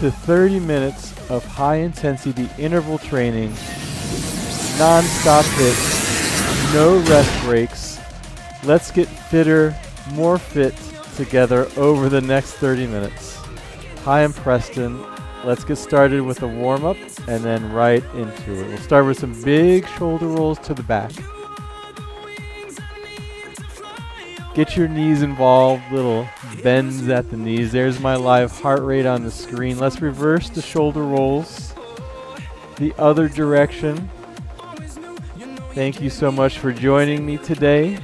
To 30 minutes of high intensity interval training, non-stop hits, no rest breaks. Let's get fitter, more fit together over the next 30 minutes. Hi, I'm Preston. Let's get started with a warm-up and then right into it. We'll start with some big shoulder rolls to the back. Get your knees involved, little bends at the knees. There's my live heart rate on the screen. Let's reverse the shoulder rolls the other direction. Thank you so much for joining me today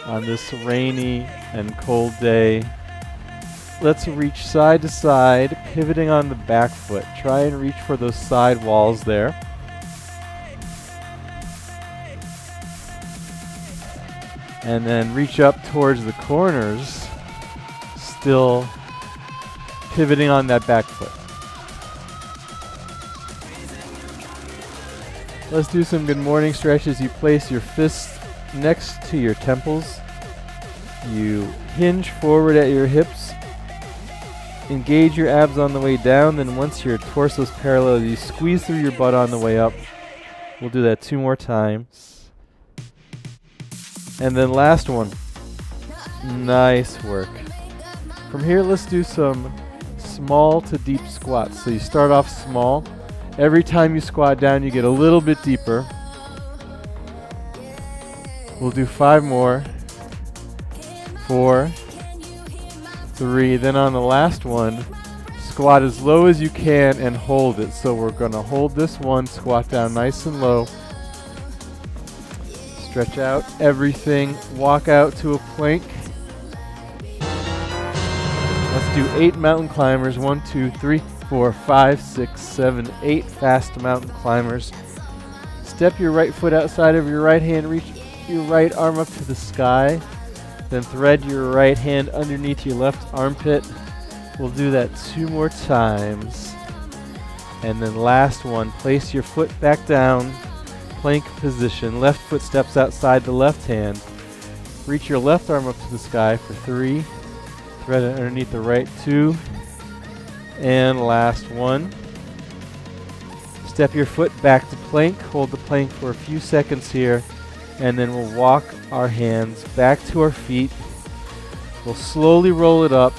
on this rainy and cold day. Let's reach side to side, pivoting on the back foot. Try and reach for those side walls there. And then reach up towards the corners, still pivoting on that back foot. Let's do some good morning stretches. You place your fists next to your temples. You hinge forward at your hips. Engage your abs on the way down. Then once your torso is parallel, you squeeze through your butt on the way up. We'll do that 2 more times. And then last one. Nice work. From here, let's do some small to deep squats. So you start off small. Every time you squat down, you get a little bit deeper. We'll do 5 more. 4, 3. Then on the last one, squat as low as you can and hold it. So we're going to hold this one, squat down nice and low. Stretch out everything. Walk out to a plank. Let's do 8 mountain climbers. 1, 2, 3, 4, 5, 6, 7, 8 fast mountain climbers. Step your right foot outside of your right hand. Reach your right arm up to the sky. Then thread your right hand underneath your left armpit. We'll do that 2 more times. And then last one, place your foot back down. Plank position. Left foot steps outside the left hand. Reach your left arm up to the sky for 3. Thread it underneath the right 2. And last one. Step your foot back to plank. Hold the plank for a few seconds here. And then we'll walk our hands back to our feet. We'll slowly roll it up.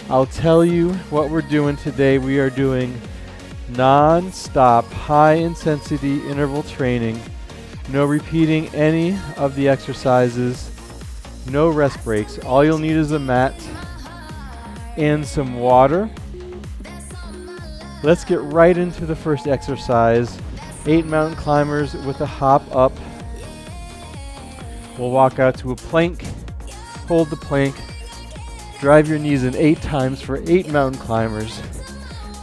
I'll tell you what we're doing today. We are doing non-stop high intensity interval training. No repeating any of the exercises. No rest breaks. All you'll need is a mat and some water. Let's get right into the first exercise. 8 mountain climbers with a hop up. We'll walk out to a plank. Hold the plank. Drive your knees in 8 times for 8 mountain climbers.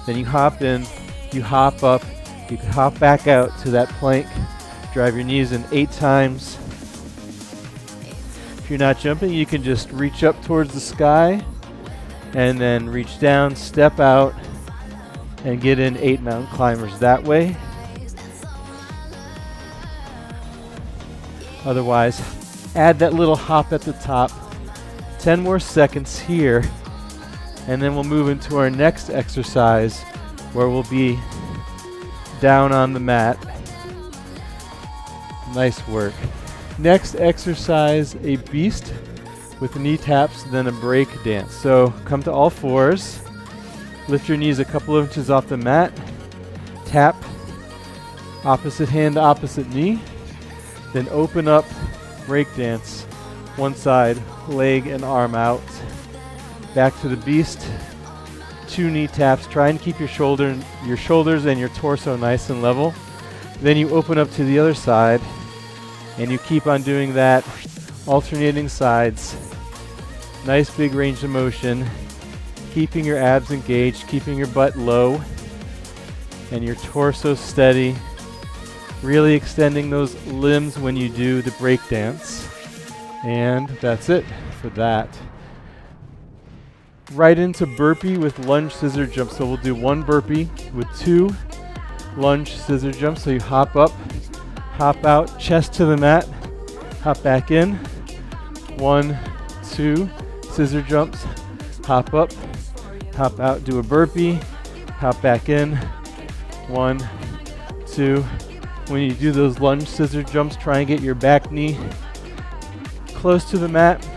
Then you hop in. You hop up, you can hop back out to that plank, drive your knees in 8 times. If you're not jumping, you can just reach up towards the sky and then reach down, step out, and get in 8 mountain climbers that way. Otherwise, add that little hop at the top. 10 more seconds here, and then we'll move into our next exercise, where we'll be down on the mat. Nice work. Next exercise, a beast with knee taps, then a break dance. So come to all fours, lift your knees a couple of inches off the mat, tap, opposite hand to opposite knee, then open up, break dance, one side, leg and arm out, back to the beast. 2 knee taps. Try and keep your shoulders and your torso nice and level. Then you open up to the other side, and you keep on doing that, alternating sides. Nice big range of motion, keeping your abs engaged, keeping your butt low, and your torso steady. Really extending those limbs when you do the break dance. And that's it for that. Right into burpee with lunge scissor jump. So we'll do 1 burpee with 2 lunge scissor jumps. So you hop up, hop out, chest to the mat, hop back in. 1, 2, scissor jumps, hop up, hop out, do a burpee, hop back in, 1, 2. When you do those lunge scissor jumps, try and get your back knee close to the mat.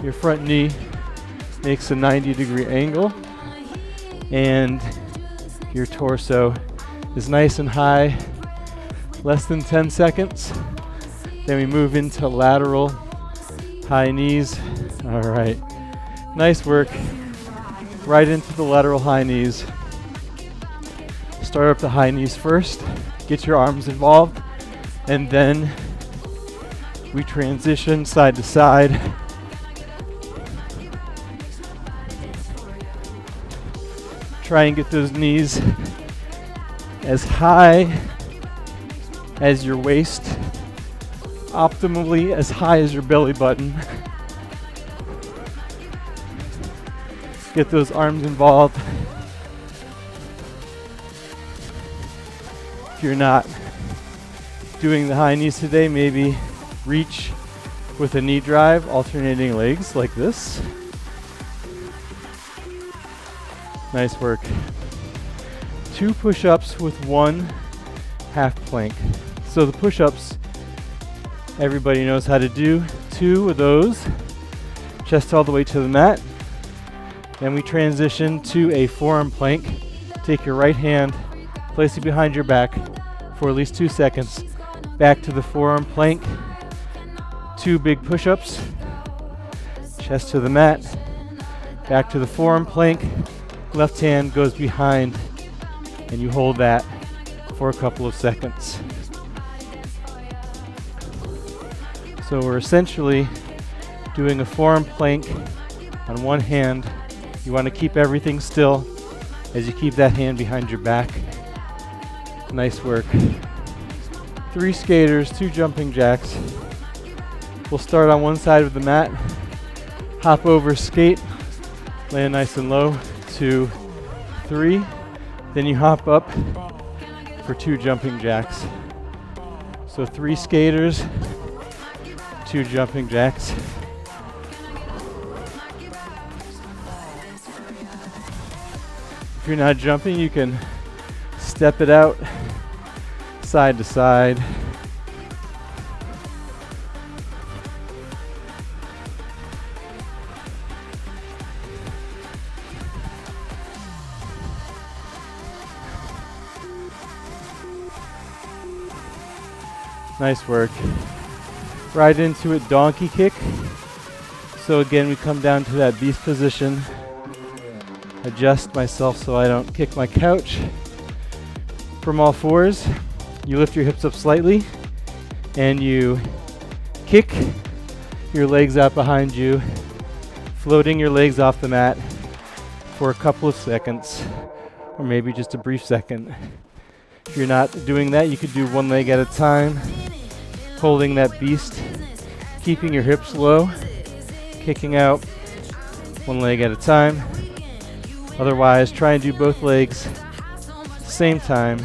Your front knee makes a 90-degree angle, and your torso is nice and high, less than 10 seconds. Then we move into lateral high knees. All right, nice work. Right into the lateral high knees. Start up the high knees first, get your arms involved, and then we transition side to side. Try and get those knees as high as your waist, optimally as high as your belly button. Get those arms involved. If you're not doing the high knees today, maybe reach with a knee drive, alternating legs like this. Nice work. 2 push-ups with 1 half plank. So the push-ups, everybody knows how to do. 2 of those, chest all the way to the mat. Then we transition to a forearm plank. Take your right hand, place it behind your back for at least 2 seconds. Back to the forearm plank. 2 big push-ups. Chest to the mat. Back to the forearm plank. Left hand goes behind, and you hold that for a couple of seconds. So we're essentially doing a forearm plank on one hand. You want to keep everything still as you keep that hand behind your back. Nice work. 3 skaters, 2 jumping jacks. We'll start on one side of the mat, hop over, skate, land nice and low, 2, 3. Then you hop up for 2 jumping jacks. So 3 skaters, 2 jumping jacks. If you're not jumping, you can step it out side to side. Nice work. Right into it, donkey kick. So again, we come down to that beast position. Adjust myself so I don't kick my couch. From all fours, you lift your hips up slightly and you kick your legs out behind you, floating your legs off the mat for a couple of seconds, or maybe just a brief second. If you're not doing that, you could do one leg at a time, holding that beast, keeping your hips low, kicking out one leg at a time. Otherwise, try and do both legs same time.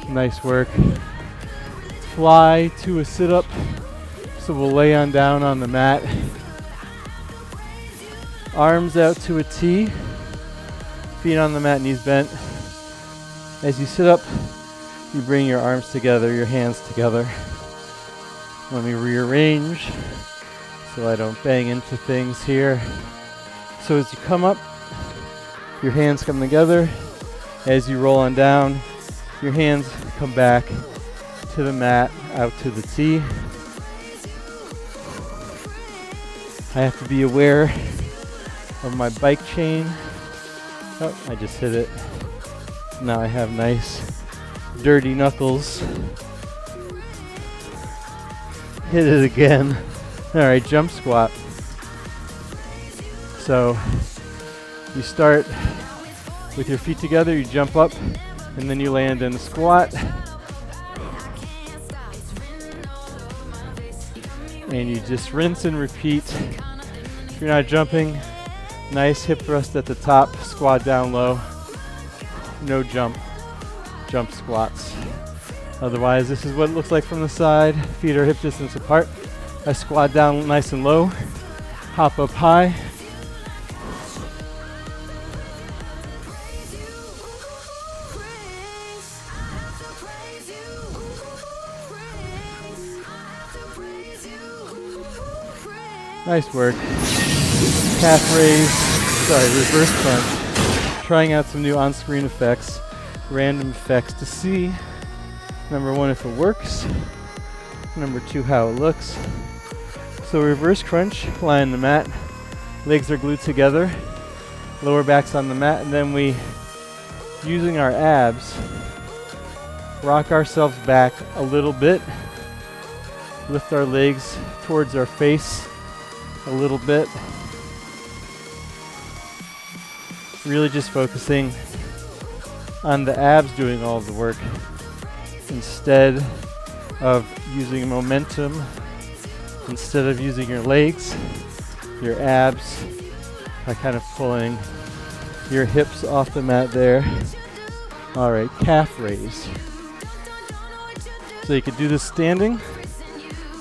Nice work. Fly to a sit-up. So we'll lay on down on the mat. Arms out to a T. Feet on the mat, knees bent. As you sit up, you bring your arms together, your hands together. Let me rearrange so I don't bang into things here. So as you come up, your hands come together. As you roll on down, your hands come back to the mat, out to the T. I have to be aware of my bike chain. Oh, I just hit it. Now I have nice, dirty knuckles. Hit it again. All right, jump squat. So you start with your feet together, you jump up, and then you land in a squat. And you just rinse and repeat. If you're not jumping, nice hip thrust at the top, squat down low. No jump squats. Otherwise, this is what it looks like from the side. Feet are hip distance apart. I squat down nice and low, hop up high. Nice work. Calf raise, reverse crunch. Trying out some new on-screen effects, random effects to see, number one, if it works, number two, how it looks. So reverse crunch, lie on the mat, legs are glued together, lower back's on the mat, and then we, using our abs, rock ourselves back a little bit, lift our legs towards our face a little bit. Really just focusing on the abs doing all of the work instead of using momentum, instead of using your legs, your abs, by kind of pulling your hips off the mat there. All right, calf raise. So you could do this standing.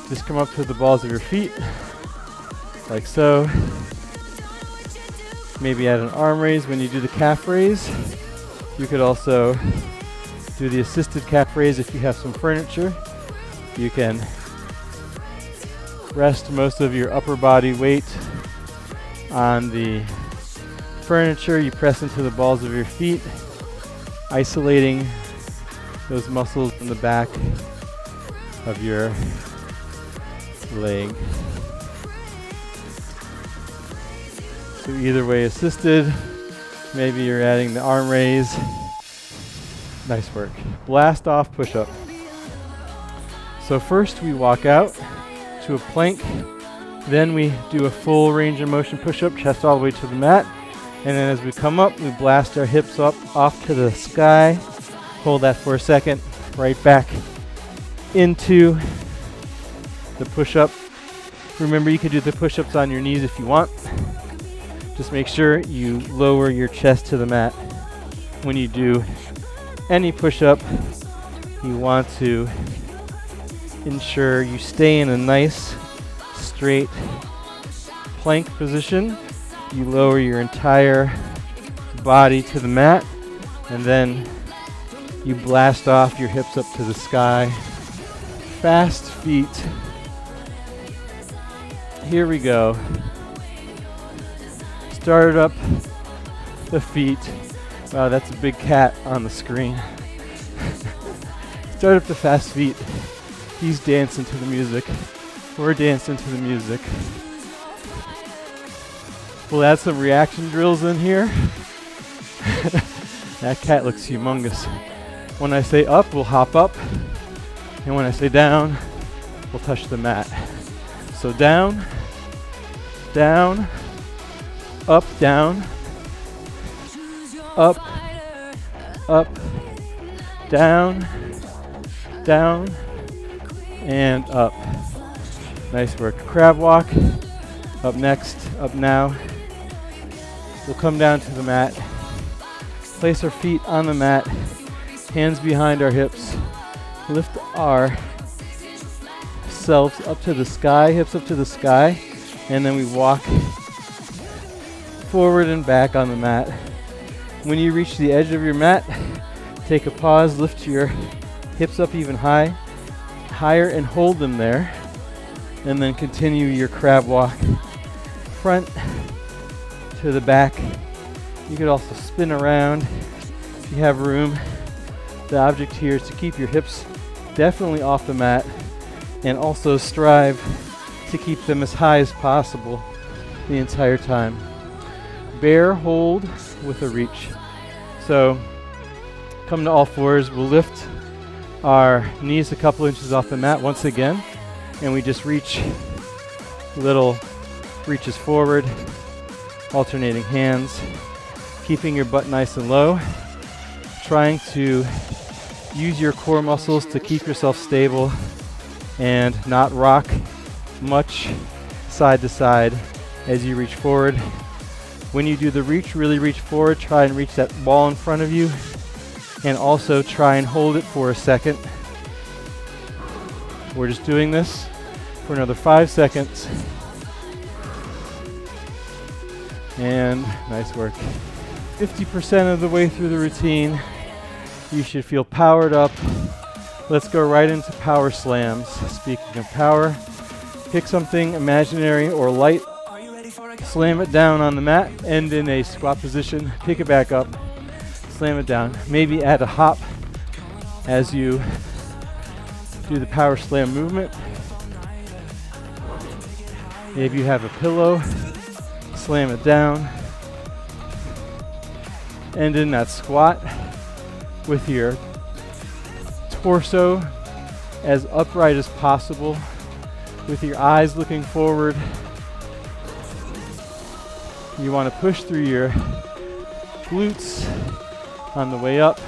Just come up to the balls of your feet, like so. Maybe add an arm raise when you do the calf raise. You could also do the assisted calf raise if you have some furniture. You can rest most of your upper body weight on the furniture. You press into the balls of your feet, isolating those muscles in the back of your leg. So either way, assisted, maybe you're adding the arm raise. Nice work. Blast off push-up. So first we walk out to a plank, then we do a full range of motion push-up, chest all the way to the mat, and then as we come up, we blast our hips up off to the sky, hold that for a second, right back into the push-up. Remember, you can do the push-ups on your knees if you want. Just make sure you lower your chest to the mat. When you do any push-up, you want to ensure you stay in a nice, straight plank position. You lower your entire body to the mat, and then you blast off your hips up to the sky. Fast feet. Here we go. Start up the feet. Wow, that's a big cat on the screen. Start up the fast feet. He's dancing to the music. We're dancing to the music. We'll add some reaction drills in here. That cat looks humongous. When I say up, we'll hop up. And when I say down, we'll touch the mat. So down, down, up, down, up, up, down, down, and up. Nice work. Crab walk. Up next, up now. We'll come down to the mat. Place our feet on the mat, hands behind our hips. Lift our selves up to the sky, hips up to the sky, and then we walk forward and back on the mat. When you reach the edge of your mat, take a pause, lift your hips up even higher, and hold them there. And then continue your crab walk, front to the back. You could also spin around if you have room. The object here is to keep your hips definitely off the mat and also strive to keep them as high as possible the entire time. Bear hold with a reach. So come to all fours. We'll lift our knees a couple inches off the mat once again, and we just reach little reaches forward, alternating hands, keeping your butt nice and low, trying to use your core muscles to keep yourself stable and not rock much side to side as you reach forward. When you do the reach, really reach forward, try and reach that ball in front of you, and also try and hold it for a second. We're just doing this for another 5 seconds. And nice work. 50% of the way through the routine, you should feel powered up. Let's go right into power slams. Speaking of power, pick something imaginary or light, slam it down on the mat, end in a squat position, pick it back up, slam it down. Maybe add a hop as you do the power slam movement. Maybe you have a pillow, slam it down, end in that squat with your torso as upright as possible, with your eyes looking forward. You want to push through your glutes on the way up.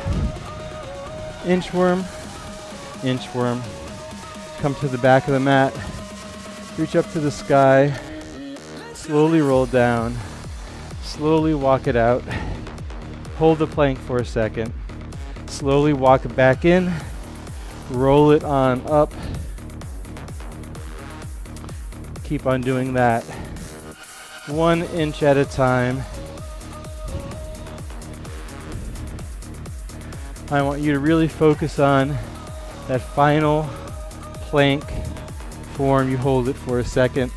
Inchworm, inchworm. Come to the back of the mat, reach up to the sky, slowly roll down, slowly walk it out, hold the plank for a second, slowly walk it back in, roll it on up. Keep on doing that 1 inch at a time. I want you to really focus on that final plank form. You hold it for a second,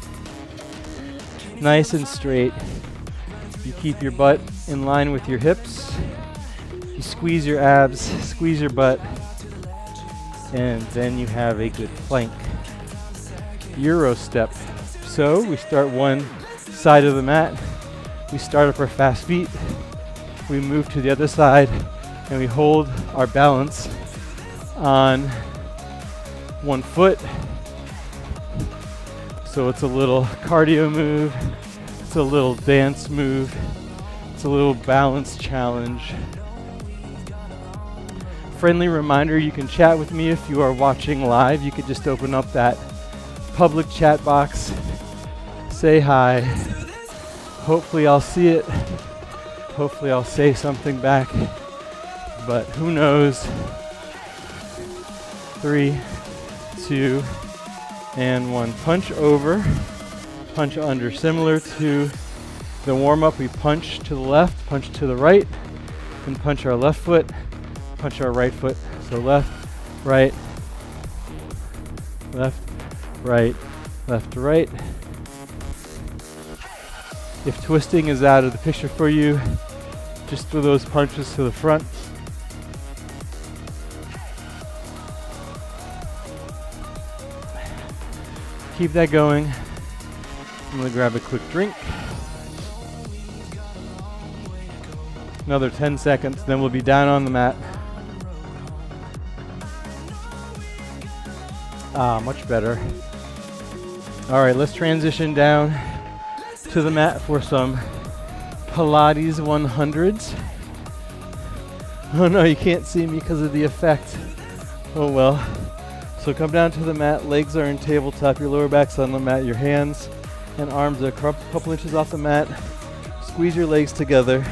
nice and straight. You keep your butt in line with your hips. You squeeze your abs, squeeze your butt, and then you have a good plank. Euro step. So we start one side of the mat, we start up our fast feet, we move to the other side, and we hold our balance on one foot. So it's a little cardio move, it's a little dance move, it's a little balance challenge. Friendly reminder, you can chat with me if you are watching live. You could just open up that public chat box, say hi. Hopefully I'll see it. Hopefully I'll say something back, but who knows. 3, 2, and 1. Punch over, punch under. Similar to the warm-up, we punch to the left, punch to the right, and punch our left foot, punch our right foot. So left, right, left, right, left to right. If twisting is out of the picture for you, just throw those punches to the front. Keep that going. I'm gonna grab a quick drink. Another 10 seconds, then we'll be down on the mat. Much better. All right, let's transition down to the mat for some Pilates 100s. Oh no, you can't see me because of the effect. Oh well. So come down to the mat, legs are in tabletop, your lower back's on the mat, your hands and arms are a couple inches off the mat. Squeeze your legs together.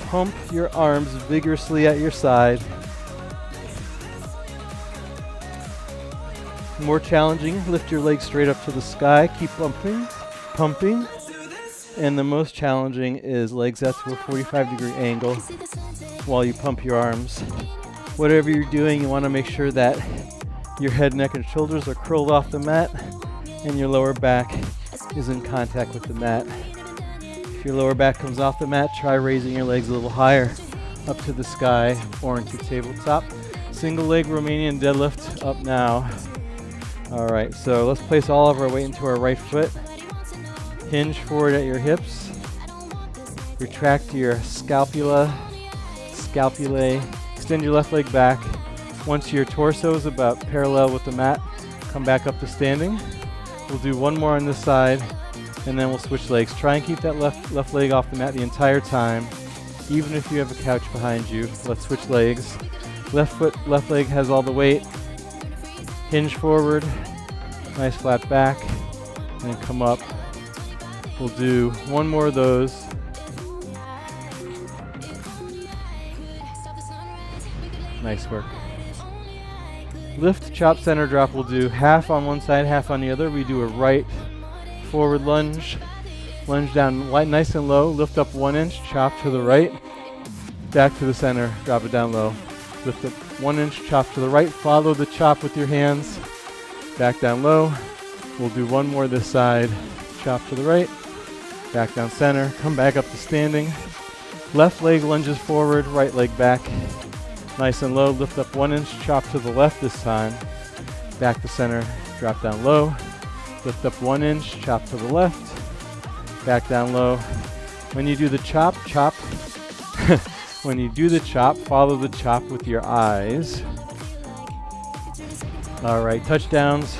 Pump your arms vigorously at your side. More challenging, lift your legs straight up to the sky, keep pumping. And the most challenging is legs out to a 45-degree angle while you pump your arms. Whatever you're doing, you want to make sure that your head, neck, and shoulders are curled off the mat and your lower back is in contact with the mat. If your lower back comes off the mat, try raising your legs a little higher up to the sky or into tabletop. Single leg Romanian deadlift up now. All right, so let's place all of our weight into our right foot. Hinge forward at your hips. Retract your scapulae. Extend your left leg back. Once your torso is about parallel with the mat, come back up to standing. We'll do one more on this side, and then we'll switch legs. Try and keep that left leg off the mat the entire time, even if you have a couch behind you. Let's switch legs. Left leg has all the weight. Hinge forward, nice flat back, and then come up. We'll do one more of those. Nice work. Lift, chop, center drop. We'll do half on one side, half on the other. We do a right forward lunge. Lunge down nice and low. Lift up 1 inch, chop to the right. Back to the center, drop it down low. Lift up 1 inch, chop to the right. Follow the chop with your hands. Back down low. We'll do one more this side. Chop to the right. Back down center. Come back up to standing. Left leg lunges forward, right leg back. Nice and low. Lift up 1 inch, chop to the left this time. Back to center, drop down low. Lift up 1 inch, chop to the left. Back down low. When you do the chop, when you do the chop, follow the chop with your eyes. All right, touchdowns.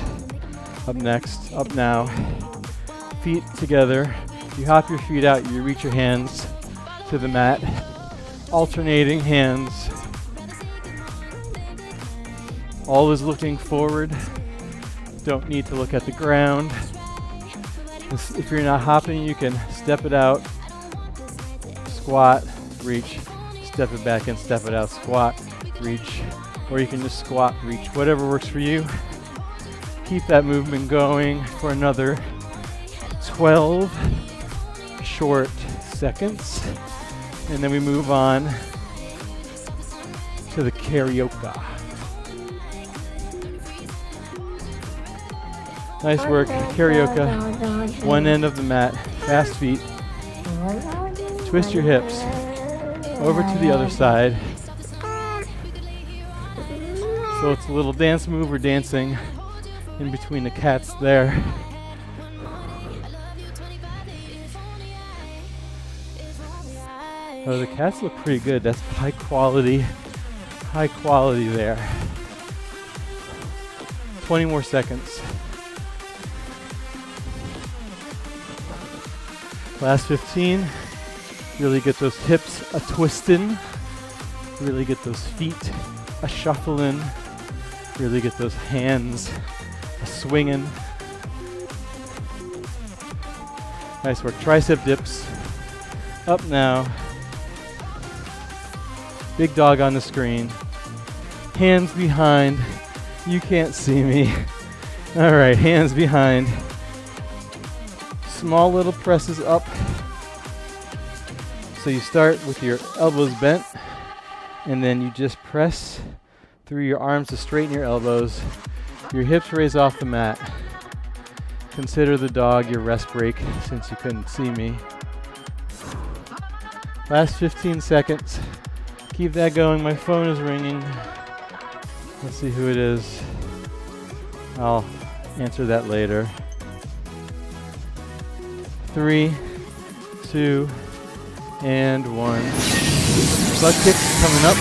Up next, up now. Feet together. You hop your feet out, you reach your hands to the mat. Alternating hands. Always looking forward. Don't need to look at the ground. If you're not hopping, you can step it out, squat, reach, step it back and step it out, squat, reach, or you can just squat, reach, whatever works for you. Keep that movement going for another 12 short seconds, and then we move on to the Carioca. Nice work, Carioca. One end of the mat, fast feet. Twist your hips over to the other side. So it's a little dance move. We're dancing in between the cats there. Oh, the cats look pretty good. That's high quality there. 20 more seconds. Last 15. Really get those hips a twistin'. Really get those feet a shuffling. Really get those hands a swinging. Nice work. Tricep dips. Up now. Big dog on the screen. Hands behind. You can't see me. All right, hands behind. Small little presses up. So you start with your elbows bent, and then you just press through your arms to straighten your elbows. Your hips raise off the mat. Consider the dog your rest break since you couldn't see me. Last 15 seconds. Keep that going. My phone is ringing. Let's see who it is. I'll answer that later. 3, 2, and 1. Butt kicks coming up.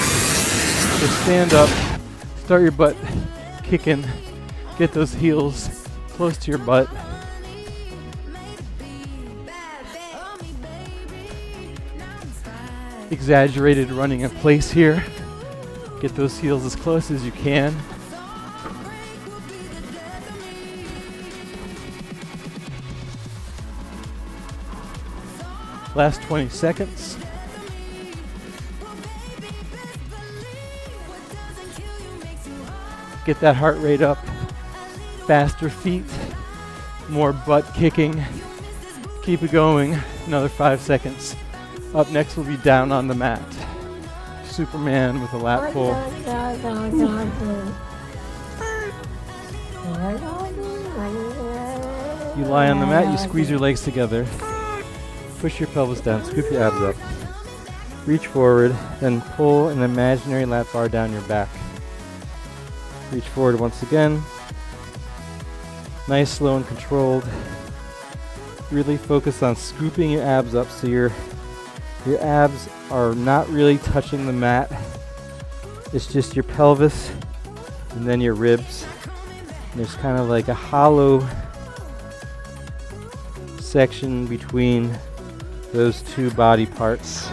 So stand up. Start your butt kicking. Get those heels close to your butt. Exaggerated running in place here. Get those heels as close as you can. Last 20 seconds. Get that heart rate up. Faster feet. More butt kicking. Keep it going. Another 5 seconds. Up next will be down on the mat. Superman with a lat pull. You lie on the mat, you squeeze your legs together. Push your pelvis down, scoop your abs up. Reach forward, then pull an imaginary lat bar down your back. Reach forward once again. Nice, slow, and controlled. Really focus on scooping your abs up so your abs are not really touching the mat. It's just your pelvis and then your ribs. And there's kind of like a hollow section between those two body parts.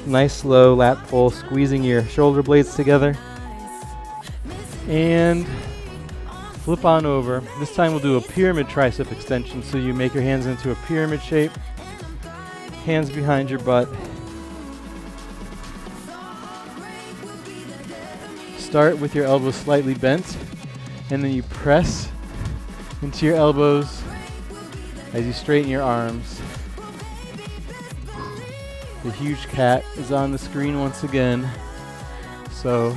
Nice slow lat pull, squeezing your shoulder blades together. And flip on over. This time we'll do a pyramid tricep extension. So you make your hands into a pyramid shape. Hands behind your butt. start with your elbows slightly bent, and then you press into your elbows as you straighten your arms. The huge cat is on the screen once again, so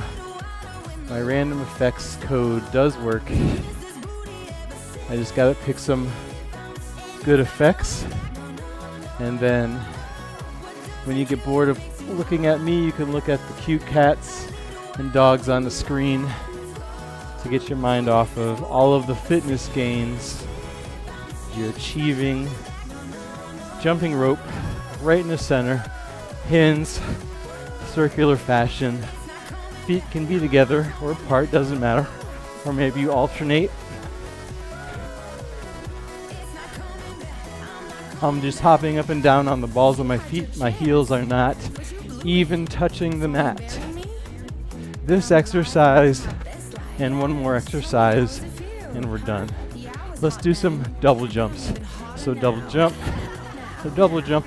my random effects code does work. I just gotta pick some good effects, and then when you get bored of looking at me, you can look at the cute cats and dogs on the screen to get your mind off of all of the fitness gains you're achieving. Jumping rope right in the center, pins, circular fashion. Feet can be together or apart, doesn't matter. Or maybe you alternate. I'm just hopping up and down on the balls of my feet. My heels are not even touching the mat. This exercise and one more exercise and we're done. Let's do some double jumps. So double jump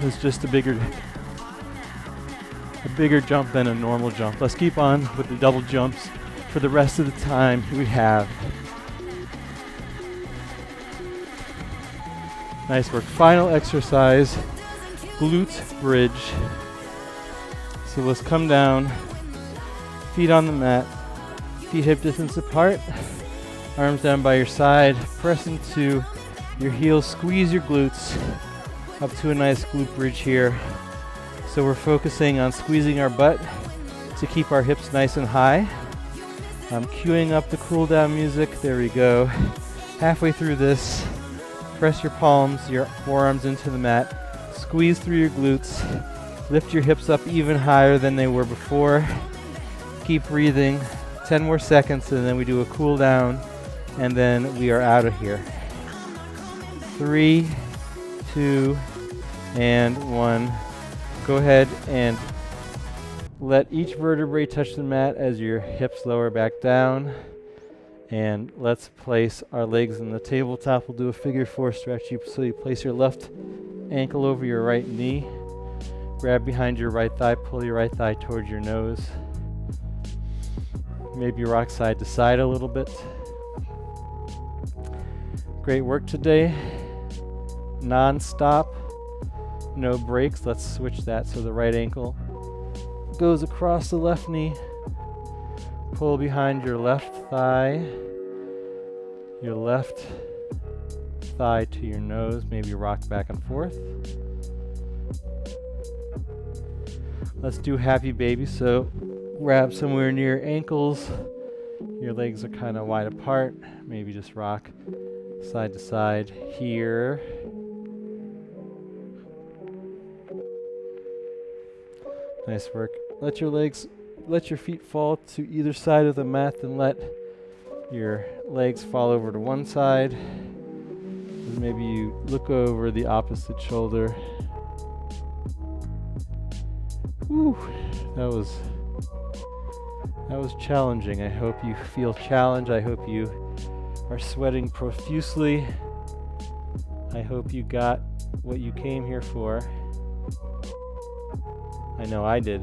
is just a bigger jump than a normal jump. Let's keep on with the double jumps for the rest of the time we have. Nice work. Final exercise, glute bridge. So let's come down, feet on the mat, feet hip distance apart, arms down by your side, press into your heels, squeeze your glutes up to a nice glute bridge here. So we're focusing on squeezing our butt to keep our hips nice and high. I'm queuing up the cool down music. There we go. Halfway through this, press your palms, your forearms into the mat, squeeze through your glutes, lift your hips up even higher than they were before. Keep breathing, 10 more seconds, and then we do a cool down, and then we are out of here. 3, 2, and 1. Go ahead and let each vertebrae touch the mat as your hips lower back down. And let's place our legs on the tabletop. We'll do a figure 4 stretch. So you place your left ankle over your right knee. Grab behind your right thigh, pull your right thigh towards your nose. Maybe rock side to side a little bit. Great work today. Non-stop, no breaks. Let's switch that so the right ankle goes across the left knee. Pull behind your left thigh, your left thigh to your nose. Maybe rock back and forth. Let's do happy baby. So grab somewhere near your ankles. Your legs are kind of wide apart. Maybe just rock side to side here. Nice work. Let your feet fall to either side of the mat, and let your legs fall over to one side. And maybe you look over the opposite shoulder. Whew, that was challenging. I hope you feel challenged. I hope you are sweating profusely. I hope you got what you came here for. I know I did.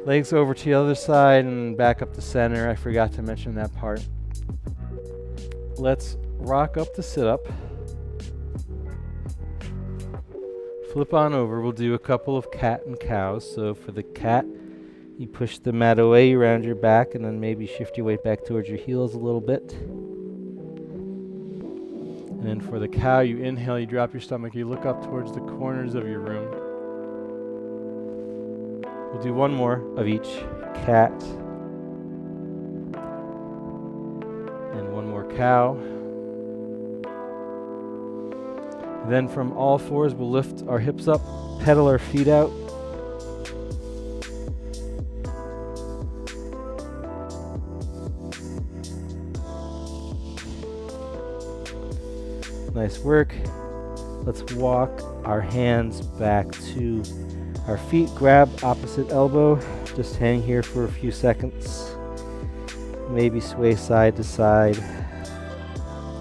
Legs over to the other side and back up to center. I forgot to mention that part. Let's rock up to sit up. Flip on over. We'll do a couple of cat and cows. So for the cat, you push the mat away around your back, and then maybe shift your weight back towards your heels a little bit. And then for the cow, you inhale, you drop your stomach, you look up towards the corners of your room. We'll do one more of each. Cat. And one more cow. Then from all fours, we'll lift our hips up, pedal our feet out. Nice work. Let's walk our hands back to our feet. Grab opposite elbow. Just hang here for a few seconds. Maybe sway side to side.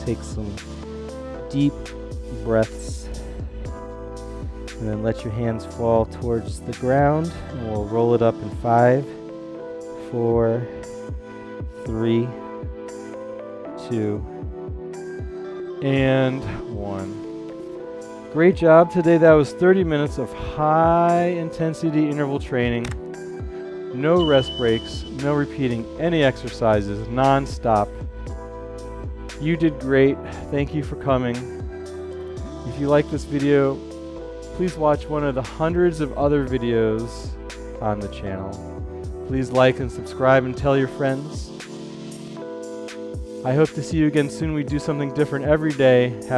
Take some deep breaths. And then let your hands fall towards the ground. And we'll roll it up in 5, 4, 3, 2, and 1. Great job today. That was 30 minutes of high intensity interval training. No rest breaks, no repeating any exercises, non-stop. You did great. Thank you for coming. If you like this video, please watch one of the hundreds of other videos on the channel. Please like and subscribe and tell your friends. I hope to see you again soon. We do something different every day. Have a